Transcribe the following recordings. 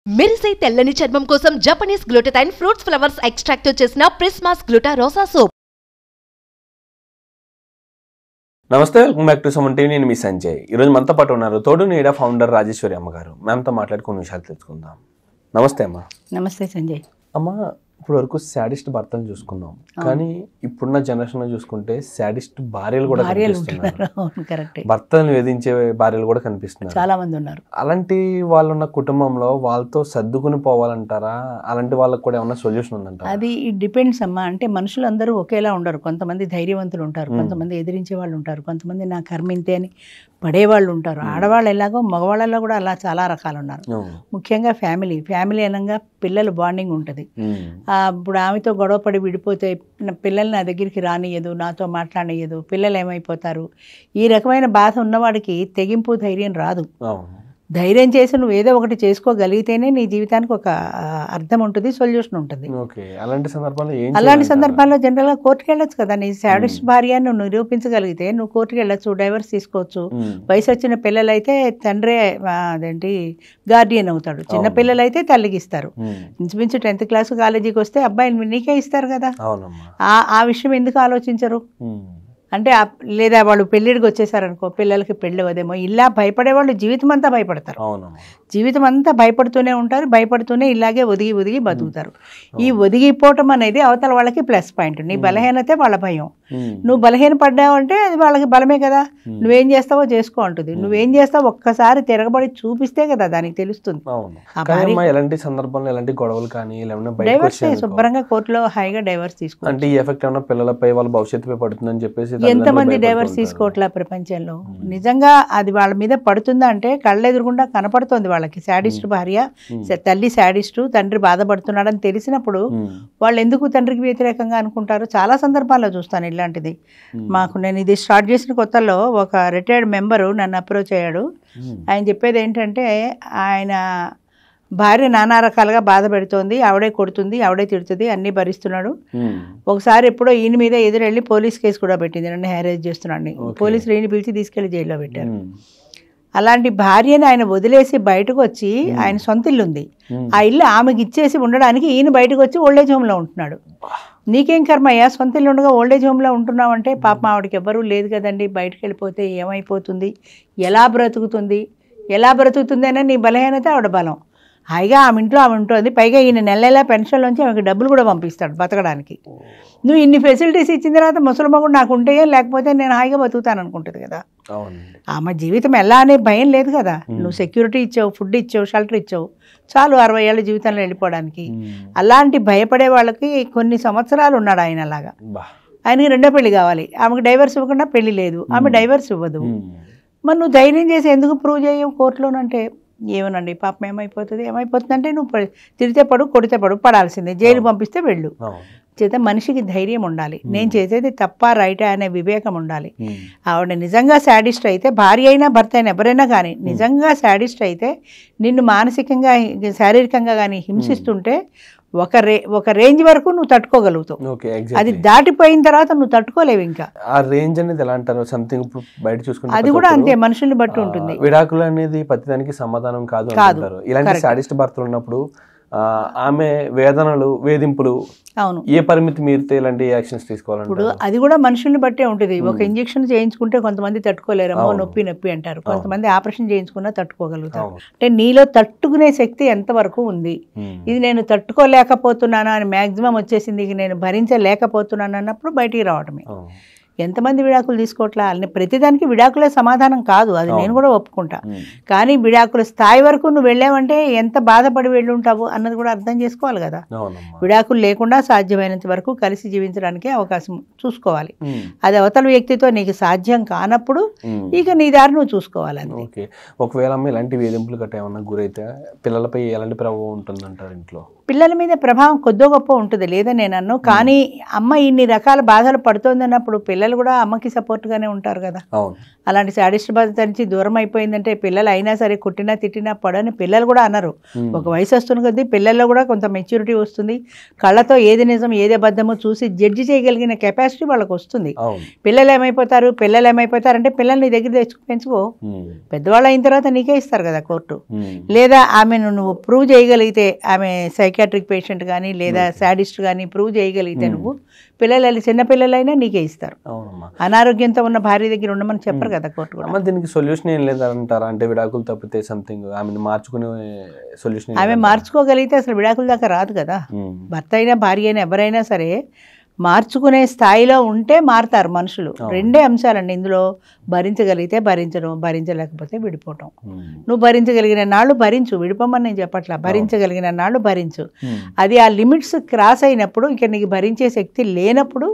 మెరిసే తెల్లని చర్మం కోసం Japanese glutathione fruits flowers extract తో చేసిన ప్రిస్మాస్ గ్లూటా రోసా సోప్. నమస్తే, welcome back to Suman TV. నేను మీ సంజయ్. ఈరోజు మనతో పాటు ఉన్నారు తోడు నీడ ఫౌండర్ రాజేశ్వరి అమ్మగారు. మ్యామ్తో మాట్లాడుకున్న విషయాలు తెలుసుకుందాం. నమస్తే అమ్మ. నమస్తే సంజయ్. అమ్మ, ఇప్పుడు వరకు శాడిస్ట్ భర్తలు చూసుకున్నాం, కానీ ఇప్పుడున్న జనరేషన్ లో చూసుకుంటే శాడిస్ట్ భార్యలు కూడా కనిపిస్తున్నారు. భర్తలను వేధించే భార్యలు కూడా కనిపిస్తున్నారు, చాలా మంది ఉన్నారు. అలాంటి వాళ్ళు ఉన్న కుటుంబంలో వాళ్ళతో సర్దుకుని పోవాలంటారా? అలాంటి వాళ్ళకి కూడా ఏమన్నా సొల్యూషన్ ఉందంటారా? అది డిపెండ్స్ అమ్మా. అంటే మనుషులు అందరూ ఒకేలా ఉండరు. కొంతమంది ధైర్యవంతులు ఉంటారు, కొంతమంది ఎదిరించే వాళ్ళు ఉంటారు, కొంతమంది నా కర్మ ఇంతే అని పడేవాళ్ళు ఉంటారు. ఆడవాళ్ళు ఎలాగో మగవాళ్ళలో కూడా అలా చాలా రకాలు ఉన్నారు. ముఖ్యంగా ఫ్యామిలీ అనగా పిల్లలు బాండింగ్ ఉంటుంది. ఇప్పుడు ఆమెతో గొడవపడి విడిపోతే పిల్లల్ని నా దగ్గరికి రానియదు, నాతో మాట్లాడనియదు, పిల్లలు ఏమైపోతారు, ఈ రకమైన బాధ ఉన్నవాడికి తెగింపు ధైర్యం రాదు. ధైర్యం చేసి నువ్వు ఏదో ఒకటి చేసుకోగలిగితేనే నీ జీవితానికి ఒక అర్థం ఉంటుంది, సొల్యూషన్ ఉంటుంది. అలాంటి సందర్భాల్లో జనరల్గా కోర్టుకు వెళ్ళొచ్చు కదా. నీ శాడిస్ట్ భార్య నువ్వు నిరూపించగలిగితే నువ్వు కోర్టుకు వెళ్ళొచ్చు, డైవర్స్ తీసుకోవచ్చు. వయసు వచ్చిన పిల్లలైతే తండ్రే అదేంటి గార్డియన్ అవుతాడు, చిన్న పిల్లలైతే తల్లికి ఇస్తారు. ఇంచుమించు 10th క్లాస్ కాలేజీకి వస్తే అబ్బాయిని నీకే ఇస్తారు కదా. ఆ విషయం ఎందుకు ఆలోచించరు? అంటే లేదా వాళ్ళు పెళ్ళిడికి వచ్చేసారనుకో, పిల్లలకి పెళ్ళి అదేమో ఇలా భయపడేవాళ్ళు జీవితం అంతా భయపడతారు. జీవితం అంతా భయపడుతూనే ఉంటారు, భయపడుతూనే ఇలాగే ఒదిగి బతుకుతారు. ఈ ఒదిగిపోవటం అనేది అవతల వాళ్ళకి ప్లస్ పాయింట్. నీ బలహీనతే వాళ్ళ భయం. నువ్వు బలహీన పడ్డావు అంటే అది వాళ్ళకి బలమే కదా. నువ్వేం చేస్తావో చేసుకో అంటుంది. నువ్వేం చేస్తావు ఒక్కసారి తిరగబడి చూపిస్తే కదా దానికి తెలుస్తుంది. డైవర్స్ శుభ్రంగా కోర్టులో హాయిగా డైవర్స్ తీసుకోవాలి. ఎంతమంది డైవర్స్ తీసుకోవట్లా ప్రపంచంలో? నిజంగా అది వాళ్ళ మీద పడుతుందా అంటే కళ్ళెదురుగుండా కనపడుతోంది వాళ్ళకి. శాడిస్ట్ భార్య, తల్లి శాడిస్టు, తండ్రి బాధపడుతున్నాడని తెలిసినప్పుడు వాళ్ళు ఎందుకు తండ్రికి వ్యతిరేకంగా అనుకుంటారు? చాలా సందర్భాల్లో చూస్తాను ఇలాంటిది. నేను ఇది స్టార్ట్ చేసిన కొత్తలో ఒక రిటైర్డ్ మెంబరు నన్ను అప్రోచ్ అయ్యాడు. ఆయన చెప్పేది ఏంటంటే ఆయన భార్య నానా రకాలుగా బాధ పెడుతోంది, ఆవిడే కొడుతుంది, ఆవిడే తిడుతుంది, అన్నీ భరిస్తున్నాడు. ఒకసారి ఎప్పుడో ఈయన మీద ఎదురెళ్ళి పోలీస్ కేసు కూడా పెట్టింది, నన్ను హ్యారేజ్ చేస్తున్నాడు. పోలీసులు ఈయన పిలిచి తీసుకెళ్లి జైల్లో పెట్టారు. అలాంటి భార్యని ఆయన వదిలేసి బయటకు వచ్చి, ఆయన సొంత ఇల్లు ఉంది, ఆ ఇల్లు ఆమెకి ఇచ్చేసి ఉండడానికి ఈయన బయటకు వచ్చి ఓల్డేజ్ హోమ్లో ఉంటున్నాడు. నీకేం కర్మయ్యా, సొంత ఇల్లు ఉండగా ఓల్డేజ్ హోమ్లో ఉంటున్నావు అంటే? పాపం ఆవిడకి ఎవ్వరూ లేదు కదండి, బయటకు వెళ్ళిపోతే ఏమైపోతుంది, ఎలా బ్రతుకుతుంది అనే నీ బలహీనత ఆవిడ బలం. హాయిగా ఆమె ఇంట్లో ఆమె ఉంటుంది. పైగా ఈయన నెల పెన్షన్లోంచి ఆమెకి డబ్బులు కూడా పంపిస్తాడు బతకడానికి. నువ్వు ఇన్ని ఫెసిలిటీస్ ఇచ్చిన తర్వాత ముసలి మగుడు నాకు ఉంటే లేకపోతే నేను హాయిగా బతుకుతాను అనుకుంటుంది కదా. ఆమె జీవితం ఎలా అనే భయం లేదు కదా. నువ్వు సెక్యూరిటీ ఇచ్చావు, ఫుడ్ ఇచ్చావు, షెల్టర్ ఇచ్చావు, చాలు 60 ఏళ్ళ జీవితంలో వెళ్ళిపోవడానికి. అలాంటి భయపడే వాళ్ళకి కొన్ని సంవత్సరాలు ఉన్నాడు ఆయన. అలాగా ఆయనకి రెండో పెళ్లి కావాలి, ఆమెకు డైవర్స్ ఇవ్వకుండా పెళ్లి లేదు, ఆమె డైవర్స్ ఇవ్వదు. మరి నువ్వు ధైర్యం చేసి ఎందుకు ప్రూవ్ చేయవు కోర్టులోనంటే? ఏమోనండి పాపం ఏమైపోతుంది అంటే నువ్వు తిరితే పడు, కొడితే పడు, పడాల్సిందే, జైలు పంపిస్తే వెళ్ళు. చేత మనిషికి ధైర్యం ఉండాలి. నేను చేసేది తప్ప రైటా అనే వివేకం ఉండాలి. ఆవిడ నిజంగా శాడిస్ట్ అయితే, భార్య అయినా భర్త అయినా ఎవరైనా కానీ నిజంగా శాడిస్ట్ అయితే నిన్ను మానసికంగా శారీరకంగా కానీ హింసిస్తుంటే ఒక రేంజ్ వరకు నువ్వు తట్టుకోగలుగుతావు. అది దాటిపోయిన తర్వాత నువ్వు తట్టుకోలేవు. ఇంకా ఆ రేంజ్ అనేది ఎలా అంటారు? సంథింగ్ ఇప్పుడు బయట చూసుకుంటే అది కూడా అంతే, మనుషుల్ని బట్టి ఉంటుంది. విడాకులు అనేది ప్రతిదానికి సమాధానం కాదు అంటారు. ఇలాంటి శాడిస్ట్ భర్తలు ఉన్నప్పుడు ఆమె వేదనలు, వేధింపులు, అవును, ఏ పరిమితి మీరితే ఇలాంటి యాక్షన్స్ తీసుకోవాలంటే? ఇప్పుడు అది కూడా మనుషుల్ని బట్టే ఉంటుంది. ఒక ఇంజెక్షన్ చేయించుకుంటే కొంతమంది తట్టుకోలేరమ్మో, నొప్పి అంటారు. కొంతమంది ఆపరేషన్ చేయించుకున్నా తట్టుకోగలుగుతారు. అంటే నీలో తట్టుకునే శక్తి ఎంతవరకు ఉంది. ఇది నేను తట్టుకోలేకపోతున్నాను అని మ్యాక్సిమం వచ్చేసింది, నేను భరించలేకపోతున్నాను అన్నప్పుడు బయటికి రావడమే. ఎంతమంది విడాకులు తీసుకోవట్లా? ప్రతిదానికి విడాకులే సమాధానం కాదు, అది నేను కూడా ఒప్పుకుంటా. కానీ విడాకుల స్థాయి వరకు నువ్వు వెళ్ళావంటే ఎంత బాధపడి వెళ్ళుంటావు అన్నది కూడా అర్థం చేసుకోవాలి కదా. విడాకులు లేకుండా సాధ్యమైనంత వరకు కలిసి జీవించడానికి అవకాశం చూసుకోవాలి. అది అవతల వ్యక్తితో నీకు సాధ్యం కానప్పుడు ఇక నీ దారి నువ్వు చూసుకోవాలి. అంతే. ఒకవేళ ఇలాంటి వేధింపులు గట్రా ఏమన్నా గురైతే పిల్లలపై ఎలాంటి ప్రభావం ఉంటుందంటారు? ఇంట్లో పిల్లల మీద ప్రభావం కొద్దో గొప్ప ఉంటుంది, లేదని నేను అన్నాను. కానీ అమ్మ ఇన్ని రకాల బాధలు పడుతోందన్నప్పుడు పిల్లలు పిల్లలు కూడా అమ్మకి సపోర్ట్గానే ఉంటారు కదా. అవును. అలాంటి శాడిస్ట్ బాధ నుంచి దూరం అయిపోయిందంటే పిల్లలు అయినా సరే కొట్టినా తిట్టినా పడని పిల్లలు కూడా అన్నారు. ఒక వయసు వస్తుంది కదా, పిల్లల్లో కూడా కొంత మెచ్యూరిటీ వస్తుంది. కళ్ళతో ఏది నిజం ఏది అబద్ధమో చూసి జడ్జి చేయగలిగిన కెపాసిటీ వాళ్ళకి వస్తుంది. పిల్లలు ఏమైపోతారు అంటే పిల్లల్ని దగ్గర పెంచుకో, పెద్దవాళ్ళు అయిన తర్వాత నీకే ఇస్తారు కదా కోర్టు. లేదా ఆమెను నువ్వు ప్రూవ్ చేయగలిగితే, ఆమె సైకాట్రిక్ పేషెంట్ కానీ లేదా శాడిస్ట్ కానీ ప్రూవ్ చేయగలిగితే నువ్వు పిల్లలు చిన్న పిల్లలైనా నీకే ఇస్తారు. అనారోగ్యంతో ఉన్న భార్య దగ్గర ఉండమని చెప్పరు కదా కోర్టు కూడా. దీనికి సొల్యూషన్ ఏం లేదంటారా? అంటే విడాకులు తప్పితే సంథింగ్ ఆమెను మార్చుకునే సొల్యూషన్? ఆమె మార్చుకోగలిగితే అసలు విడాకుల దాకా రాదు కదా. భర్త అయినా భార్య అయినా ఎవరైనా సరే మార్చుకునే స్థాయిలో ఉంటే మారుతారు మనుషులు. రెండే అంశాలండి ఇందులో, భరించగలిగితే భరించడం, భరించలేకపోతే విడిపోవటం. నువ్వు భరించగలిగిన నాళ్ళు భరించు, విడిపోమని నేను చెప్పట్లా, భరించగలిగిన నాళ్ళు భరించు. అది ఆ లిమిట్స్ క్రాస్ అయినప్పుడు, ఇక నీకు భరించే శక్తి లేనప్పుడు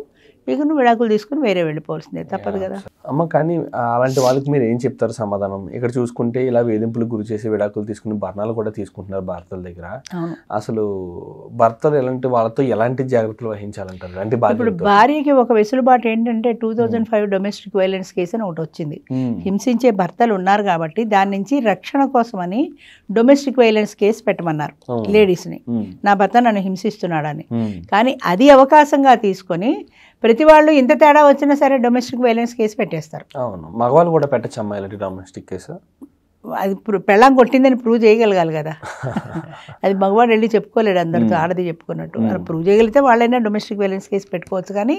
ఇక నువ్వు విడాకులు తీసుకుని వేరే వెళ్ళిపోవాల్సిందే, తప్పదు కదా అమ్మ. కానీ అలాంటి వాళ్ళకి మీరు ఏం చెప్తారు సమాధానం? ఇక్కడ చూసుకుంటే ఇలా వేధింపులకు గురి చేసి విడాకులు తీసుకుని భరణాలు కూడా తీసుకుంటున్నారు భర్తల దగ్గర. అసలు భర్తలు వాళ్ళతో ఎలాంటి జాగ్రత్తలు వహించాలంటారు? ఇప్పుడు భార్యకి ఒక వెసులుబాటు ఏంటంటే 2005 డొమెస్టిక్ వైలెన్స్ కేసు అని ఒకటి వచ్చింది. హింసించే భర్తలు ఉన్నారు కాబట్టి దాని నుంచి రక్షణ కోసమని డొమెస్టిక్ వైలెన్స్ కేసు పెట్టమన్నారు లేడీస్ని, నా భర్త నన్ను హింసిస్తున్నాడని. కానీ అది అవకాశంగా తీసుకొని ప్రతి వాళ్ళు ఇంత తేడా వచ్చినా సరే డొమెస్టిక్ వైలెన్స్ కేసు పెట్టేస్తారు. అవును, మగవాళ్ళు కూడా పెట్టచ్చు అమ్మాయి ఇలాంటి డొమెస్టిక్ కేసు. అది పెళ్ళాం కొట్టిందని ప్రూవ్ చేయగలగాలి కదా. అది మగవాడు వెళ్ళి చెప్పుకోలేడు అందరితో, ఆడది చెప్పుకున్నట్టు. ప్రూవ్ చేయగలిగితే వాళ్ళైనా డొమెస్టిక్ వైలెన్స్ కేసు పెట్టుకోవచ్చు. కానీ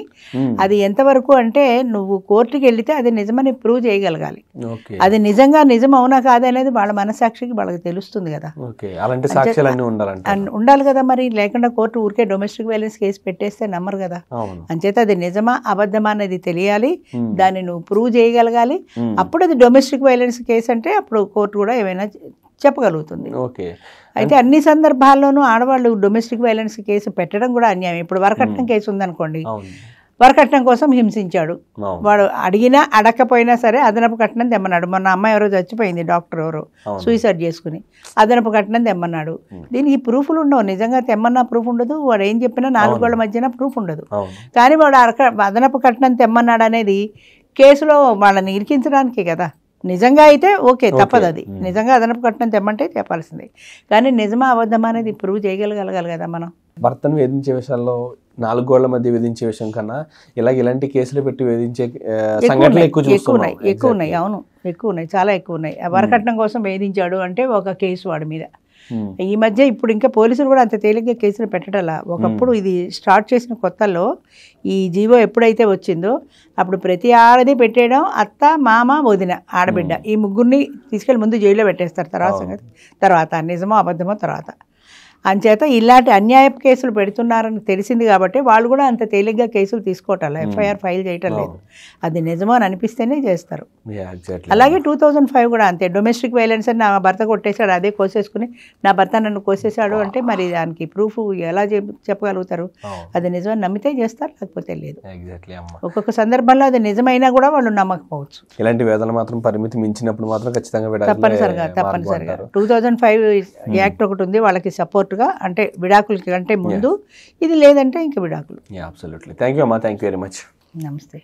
అది ఎంతవరకు అంటే నువ్వు కోర్టుకి వెళ్తే అది నిజమని ప్రూవ్ చేయగలగాలి. అది నిజంగా నిజం అవునా కాదనేది వాళ్ళ మనసాక్షికి వాళ్ళకి తెలుస్తుంది కదా. ఉండాలి కదా మరి, లేకుండా కోర్టు ఊరికే డొమెస్టిక్ వైలెన్స్ కేసు పెట్టేస్తే నమ్మరు కదా. అంచేత అది నిజమా అబద్ధమా అనేది తెలియాలి, దాన్ని నువ్వు ప్రూవ్ చేయగలగాలి. అప్పుడు అది డొమెస్టిక్ వైలెన్స్ కేసు అంటే అప్పుడు కోర్టు కూడా ఏమైనా చెప్పగలుగుతుంది. అయితే అన్ని సందర్భాల్లోనూ ఆడవాళ్ళు డొమెస్టిక్ వైలెన్స్ కేసు పెట్టడం కూడా అన్యాయం. ఇప్పుడు వరకట్నం కేసు ఉందనుకోండి, వరకట్నం కోసం హింసించాడు వాడు, అడిగినా అడగకపోయినా సరే అదనపు కట్నం తెమ్మన్నాడు. మొన్న అమ్మాయి ఎవరో చచ్చిపోయింది, డాక్టర్ ఎవరో సూసైడ్ చేసుకుని, అదనపు కట్నం తెమ్మన్నాడు. దీనికి ప్రూఫ్లు ఉండవు, నిజంగా తెమ్మన్నా ప్రూఫ్ ఉండదు, వాడు ఏం చెప్పినా 4 గోళ్ల మధ్యన ప్రూఫ్ ఉండదు. కానీ వాడు అదనపు కట్నం తెమ్మన్నాడు అనేది కేసులో వాళ్ళని ఇరికించడానికే కదా. నిజంగా అయితే ఓకే, తప్పదు. అది నిజంగా అదనపు కట్నం తెమ్మంటే చెప్పాల్సిందే. కానీ నిజమా అబద్ధమా అనేది ప్రూవ్ చేయగలగాలి కదా మనం. భర్తను వేధించే విషయాల్లో 4 గోళ్ల మధ్య వేధించే విషయం కన్నా ఇలాంటి కేసులు పెట్టి వేధించే సంఘటనలు ఎక్కువ ఉన్నాయి. అవును, ఎక్కువ ఉన్నాయి, చాలా ఎక్కువ ఉన్నాయి. వరకట్నం కోసం వేధించాడు అంటే ఒక కేసు వాడి మీద. ఈ మధ్య ఇప్పుడు ఇంకా పోలీసులు కూడా అంత తేలిగ్గా కేసులు పెట్టడలా. ఒకప్పుడు ఇది స్టార్ట్ చేసిన కొత్తల్లో ఈ జీవో ఎప్పుడైతే వచ్చిందో అప్పుడు ప్రతి ఆడది పెట్టేయడం, అత్త మామ వదిన ఆడబిడ్డ ఈ ముగ్గురిని తీసుకెళ్ళి ముందు జైల్లో పెట్టేస్తారు. తర్వాత నిజమో అబద్ధమో తర్వాత. అంచేత ఇలాంటి అన్యాయపు కేసులు పెడుతున్నారని తెలిసింది కాబట్టి వాళ్ళు కూడా అంత తేలిగ్గా కేసులు తీసుకోవటం, ఎఫ్ఐఆర్ ఫైల్ చేయటం లేదు. అది నిజమో అని అనిపిస్తేనే చేస్తారు. అలాగే 2005 కూడా అంతే, డొమెస్టిక్ వైలెన్స్ అని నా భర్త కొట్టేశాడు, అదే కోసేసుకుని నా భర్త నన్ను కోసేశాడు అంటే మరి దానికి ప్రూఫ్ ఎలా చెప్పగలుగుతారు? అది నిజమని నమ్మితే చేస్తారు, లేకపోతే లేదు. ఒక్కొక్క సందర్భంలో అది నిజమైనా కూడా వాళ్ళు నమ్మకపోవచ్చు. ఇలాంటి వేదన మాత్రం పరిమితి మించినప్పుడు మాత్రం ఖచ్చితంగా తప్పనిసరిగా 2005 యాక్ట్ ఒకటి ఉంది వాళ్ళకి సపోర్ట్ గా, అంటే విడాకులకి కంటే ముందు. ఇది లేదంటే ఇంకా విడాకులు. అబ్సల్యూట్లీ. థ్యాంక్ యూ అమ్మా, థ్యాంక్ యూ వెరీ మచ్. నమస్తే.